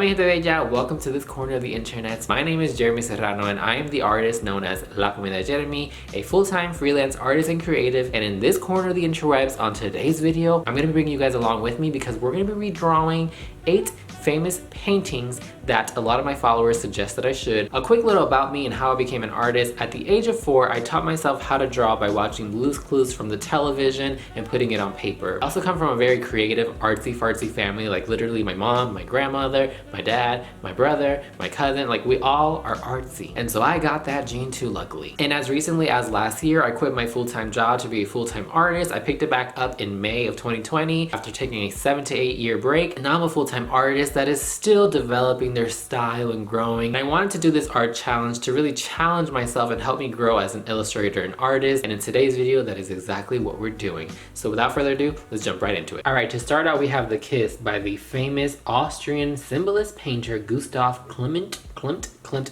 mi gente bella, welcome to this corner of the internet. My name is Jeremy Serrano and I am the artist known as La Comida Jeremy, a full-time freelance artist and creative. And in this corner of the interwebs, on today's video, I'm going to bring you guys along with me because we're going to be redrawing 8 famous paintings that a lot of my followers suggest that I should. A quick little about me and how I became an artist. At the age of 4, I taught myself how to draw by watching Blue's Clues from the television and putting it on paper. I also come from a very creative, artsy-fartsy family, like literally my mom, my grandmother, my dad, my brother, my cousin, like we all are artsy. And so I got that gene too, luckily. And as recently as last year, I quit my full-time job to be a full-time artist. I picked it back up in May of 2020 after taking a 7 to 8 year break. And now I'm a full-time artist that is still developing their style and growing. And I wanted to do this art challenge to really challenge myself and help me grow as an illustrator and artist. And in today's video, that is exactly what we're doing. So without further ado, let's jump right into it. All right, to start out, we have The Kiss by the famous Austrian symbolist painter Gustav Klimt.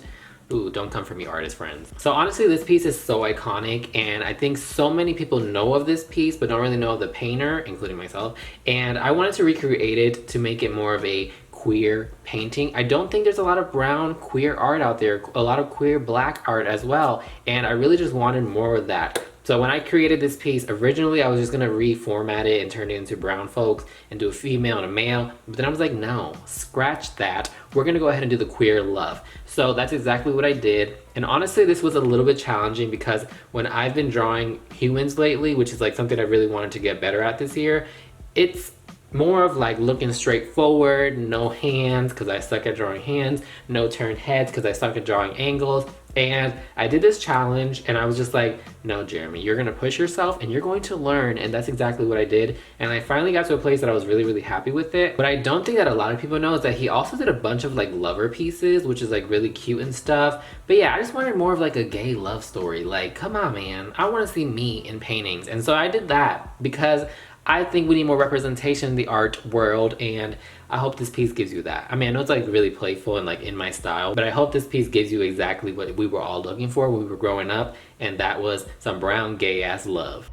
Ooh, don't come for me, artist friends. So honestly, this piece is so iconic, and I think so many people know of this piece but don't really know of the painter, including myself. And I wanted to recreate it to make it more of a queer painting. I don't think there's a lot of brown queer art out there, a lot of queer black art as well, and I really just wanted more of that. So when I created this piece, originally I was just gonna reformat it and turn it into brown folks and do a female and a male, but then I was like, no, scratch that. We're gonna go ahead and do the queer love. So that's exactly what I did. And honestly, this was a little bit challenging because when I've been drawing humans lately, which is like something I really wanted to get better at this year, it's more of like looking straight forward, no hands because I suck at drawing hands, no turned heads because I suck at drawing angles. And I did this challenge and I was just like, no, Jeremy, you're gonna push yourself and you're going to learn. And that's exactly what I did. And I finally got to a place that I was really happy with it. But I don't think that a lot of people know is that he also did a bunch of like lover pieces, which is like really cute and stuff. But yeah, I just wanted more of like a gay love story. Like, come on, man, I wanna see me in paintings. And so I did that because I think we need more representation in the art world, and I hope this piece gives you that. I mean, I know it's like really playful and like in my style, but I hope this piece gives you exactly what we were all looking for when we were growing up, and that was some brown gay ass love.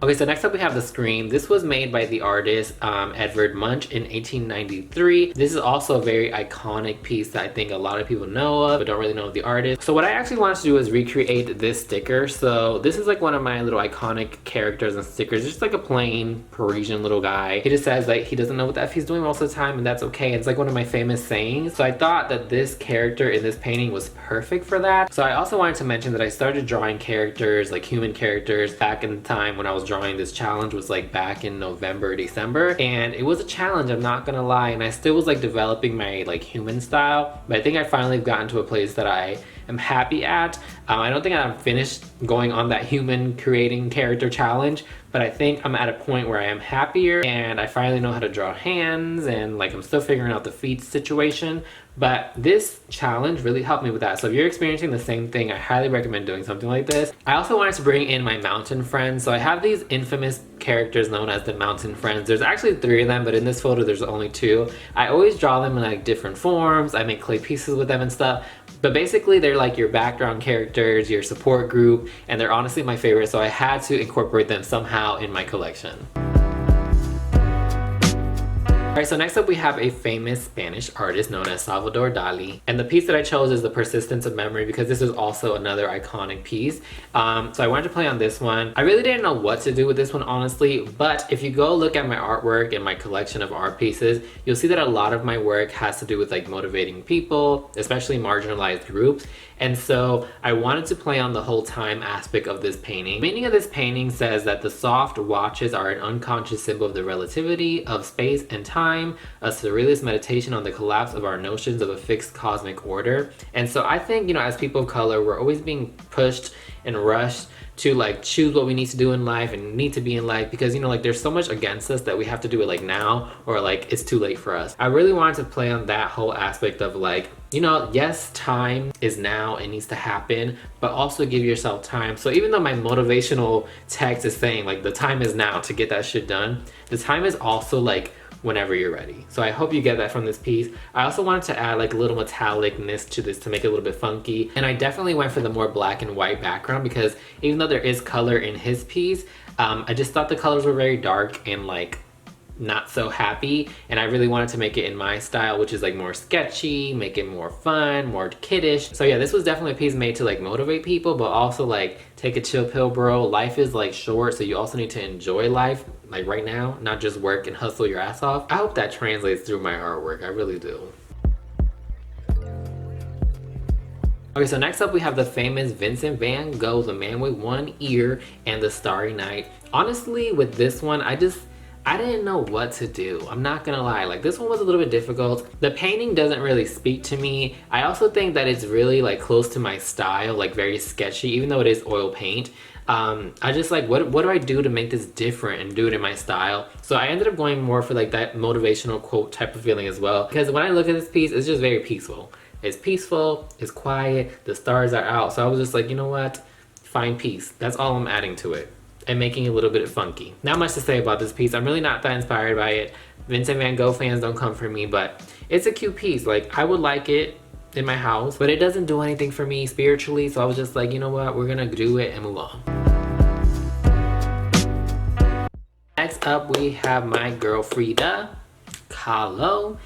Okay, so next up we have The Scream. This was made by the artist Edvard Munch in 1893. This is also a very iconic piece that I think a lot of people know of but don't really know of the artist. So what I actually wanted to do is recreate this sticker. So this is like one of my little iconic characters and stickers. It's just like a plain Parisian little guy. He just says like he doesn't know what the F he's doing most of the time, and that's okay. It's like one of my famous sayings. So I thought that this character in this painting was perfect for that. So I also wanted to mention that I started drawing characters, like human characters, back in the time when I was drawing this challenge was like back in November, December, and it was a challenge, I'm not gonna lie, and I still was like developing my like human style, but I think I finally gotten to a place that I am happy at. I don't think I'm finished going on that human creating character challenge, but I think I'm at a point where I am happier and I finally know how to draw hands, and like I'm still figuring out the feet situation. But this challenge really helped me with that. So if you're experiencing the same thing, I highly recommend doing something like this. I also wanted to bring in my mountain friends. So I have these infamous characters known as the mountain friends. There's actually 3 of them, but in this photo there's only 2. I always draw them in like different forms. I make clay pieces with them and stuff. But basically they're like your background characters, your support group, and they're honestly my favorite, so I had to incorporate them somehow in my collection. Alright, so next up we have a famous Spanish artist known as Salvador Dali. And the piece that I chose is The Persistence of Memory because this is also another iconic piece. So I wanted to play on this one. I really didn't know what to do with this one, honestly, but if you go look at my artwork and my collection of art pieces, you'll see that a lot of my work has to do with like motivating people, especially marginalized groups. And so I wanted to play on the whole time aspect of this painting. The meaning of this painting says that the soft watches are an unconscious symbol of the relativity of space and time, a surrealist meditation on the collapse of our notions of a fixed cosmic order. And so I think, you know, as people of color, we're always being pushed and rushed to like choose what we need to do in life and need to be in life because, you know, like there's so much against us that we have to do it like now or like it's too late for us. I really wanted to play on that whole aspect of like, you know, yes, time is now, it needs to happen, but also give yourself time. So even though my motivational text is saying like the time is now to get that shit done, the time is also like whenever you're ready. So I hope you get that from this piece. I also wanted to add like a little metallicness to this to make it a little bit funky. And I definitely went for the more black and white background because even though there is color in his piece, I just thought the colors were very dark and like not so happy, and I really wanted to make it in my style, which is like more sketchy, make it more fun, more kiddish. So yeah, this was definitely a piece made to like motivate people, but also like take a chill pill, bro. Life is like short, so you also need to enjoy life like right now, not just work and hustle your ass off. I hope that translates through my artwork. I really do. Okay, so next up we have the famous Vincent van Gogh, The Man with One Ear and The Starry Night. Honestly, with this one, I didn't know what to do. I'm not gonna lie, like this one was a little bit difficult. The painting doesn't really speak to me. I also think that it's really like close to my style, like very sketchy, even though it is oil paint. I just like, what do I do to make this different and do it in my style? So I ended up going more for like that motivational quote type of feeling as well. Because when I look at this piece, it's just very peaceful. It's peaceful, it's quiet, the stars are out. So I was just like, you know what? Find peace. That's all I'm adding to it. And making it a little bit funky. Not much to say about this piece. I'm really not that inspired by it. Vincent van Gogh fans don't come for me, but it's a cute piece. Like, I would like it in my house, but it doesn't do anything for me spiritually. So I was just like, you know what? We're gonna do it and move on. Next up, we have my girl Frida Kahlo.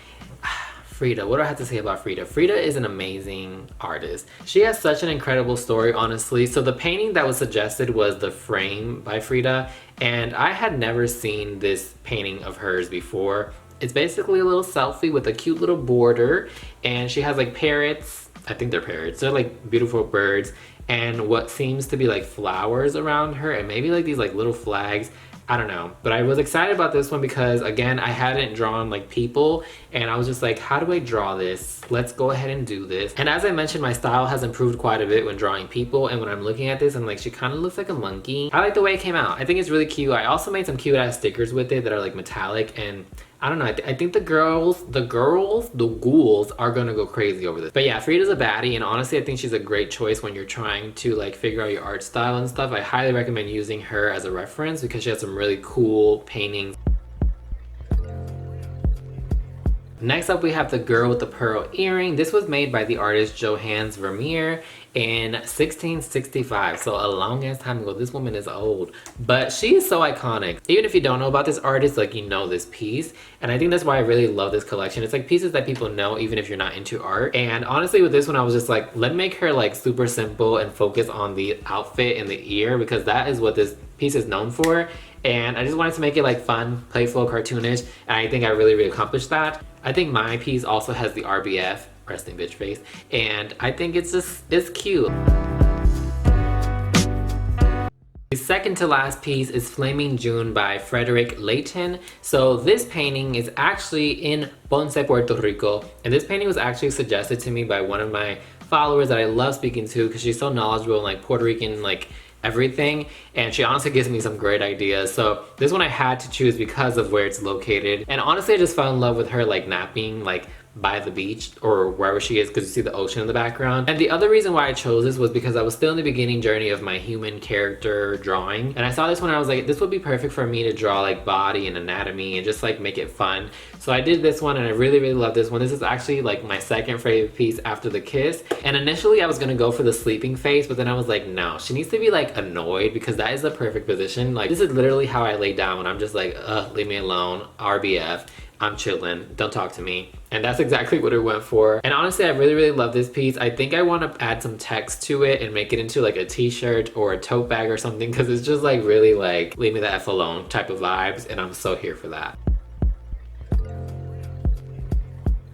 Frida, what do I have to say about Frida? Frida is an amazing artist. She has such an incredible story, honestly. So the painting that was suggested was The Frame by Frida, and I had never seen this painting of hers before. It's basically a little selfie with a cute little border, and she has like parrots. I think they're parrots. They're like beautiful birds, and what seems to be like flowers around her, and maybe like these like little flags. I don't know, but I was excited about this one because again, I hadn't drawn like people, and I was just like, how do I draw this? Let's go ahead and do this. And as I mentioned, my style has improved quite a bit when drawing people, and when I'm looking at this, I'm like, she kind of looks like a monkey. I like the way it came out. I think it's really cute. I also made some cute ass stickers with it that are like metallic, and I don't know, I think the ghouls are gonna go crazy over this. But yeah, Frida's a baddie, and honestly, I think she's a great choice when you're trying to like figure out your art style and stuff. I highly recommend using her as a reference because she has some really cool paintings. Next up, we have the girl with the pearl earring. This was made by the artist Johannes Vermeer in 1665, so a long ass time ago. This woman is old, but she is so iconic. Even if you don't know about this artist, like, you know this piece, and I think that's why I really love this collection. It's like pieces that people know even if you're not into art. And honestly, with this one, I was just like, let me make her like super simple and focus on the outfit and the ear, because that is what this piece is known for. And I just wanted to make it like fun, playful, cartoonish, and I think I really accomplished that. I think my piece also has the RBF, resting bitch face, and I think it's cute. The second to last piece is Flaming June by Frederick Leighton. So this painting is actually in Ponce, Puerto Rico, and this painting was actually suggested to me by one of my followers that I love speaking to because she's so knowledgeable in like Puerto Rican like everything, and she honestly gives me some great ideas. So this one I had to choose because of where it's located, and honestly I just fell in love with her like napping like by the beach or wherever she is, because you see the ocean in the background. And the other reason why I chose this was because I was still in the beginning journey of my human character drawing, and I saw this one and I was like, this would be perfect for me to draw like body and anatomy and just like make it fun. So I did this one, and I really love this one. This is actually like my second favorite piece after the kiss. And initially I was gonna go for the sleeping face, but then I was like, no, she needs to be like annoyed, because that is the perfect position. Like, this is literally how I lay down when I'm just like, leave me alone, RBF, I'm chilling, don't talk to me. And that's exactly what it went for. And honestly, I really love this piece. I think I want to add some text to it and make it into like a t-shirt or a tote bag or something, because it's just like really like leave me the F alone type of vibes, and I'm so here for that.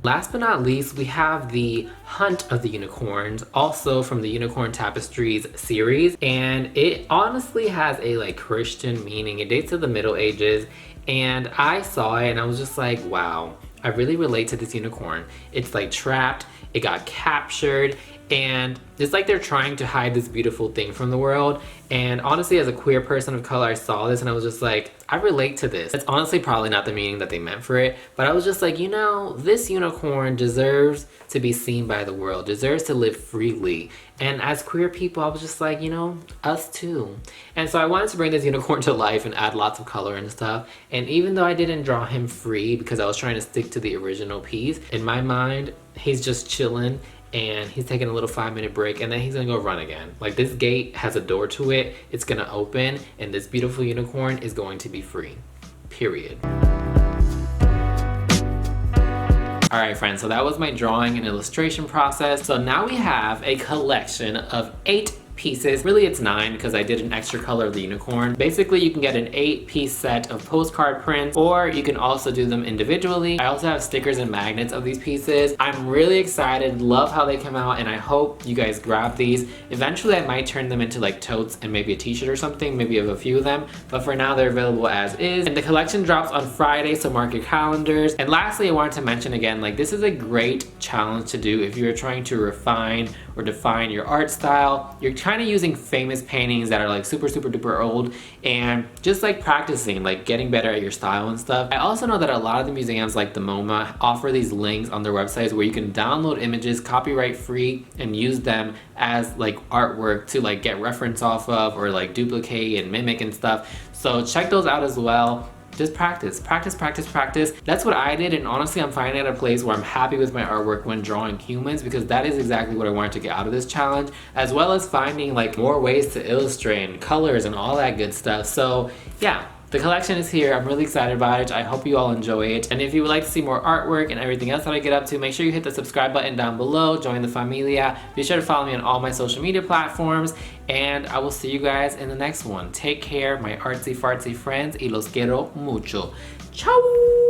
Last but not least, we have the Hunt of the Unicorns, also from the Unicorn Tapestries series, and it honestly has a like Christian meaning. It dates to the Middle Ages, and I saw it and I was just like, wow, I really relate to this unicorn. It's like trapped, it got captured, and it's like they're trying to hide this beautiful thing from the world. And honestly, as a queer person of color, I saw this and I was just like, I relate to this. It's honestly probably not the meaning that they meant for it, but I was just like, you know, this unicorn deserves to be seen by the world, deserves to live freely. And as queer people, I was just like, you know, us too. And so I wanted to bring this unicorn to life and add lots of color and stuff. And even though I didn't draw him free because I was trying to stick to the original piece, in my mind, he's just chilling and he's taking a little 5-minute break, and then he's gonna go run again. Like, this gate has a door to it, it's gonna open, and this beautiful unicorn is going to be free, period. All right, friends, so that was my drawing and illustration process. So now we have a collection of 8 pieces. Really it's 9 because I did an extra color of the unicorn. Basically you can get an 8-piece set of postcard prints, or you can also do them individually. I also have stickers and magnets of these pieces. I'm really excited, love how they come out, and I hope you guys grab these. Eventually I might turn them into like totes and maybe a t-shirt or something, maybe of a few of them, but for now they're available as is. And the collection drops on Friday, so mark your calendars. And lastly, I wanted to mention again, like, this is a great challenge to do if you're trying to refine or define your art style. You're kind of using famous paintings that are like super duper old, and just like practicing, like getting better at your style and stuff. I also know that a lot of the museums like the MoMA offer these links on their websites where you can download images copyright free and use them as like artwork to like get reference off of, or like duplicate and mimic and stuff. So check those out as well. Just practice. That's what I did, and honestly I'm finally at a place where I'm happy with my artwork when drawing humans, because that is exactly what I wanted to get out of this challenge, as well as finding like more ways to illustrate and colors and all that good stuff. So yeah, the collection is here. I'm really excited about it. I hope you all enjoy it. And if you would like to see more artwork and everything else that I get up to, make sure you hit the subscribe button down below, join the familia. Be sure to follow me on all my social media platforms, and I will see you guys in the next one. Take care, my artsy fartsy friends, y los quiero mucho. Ciao!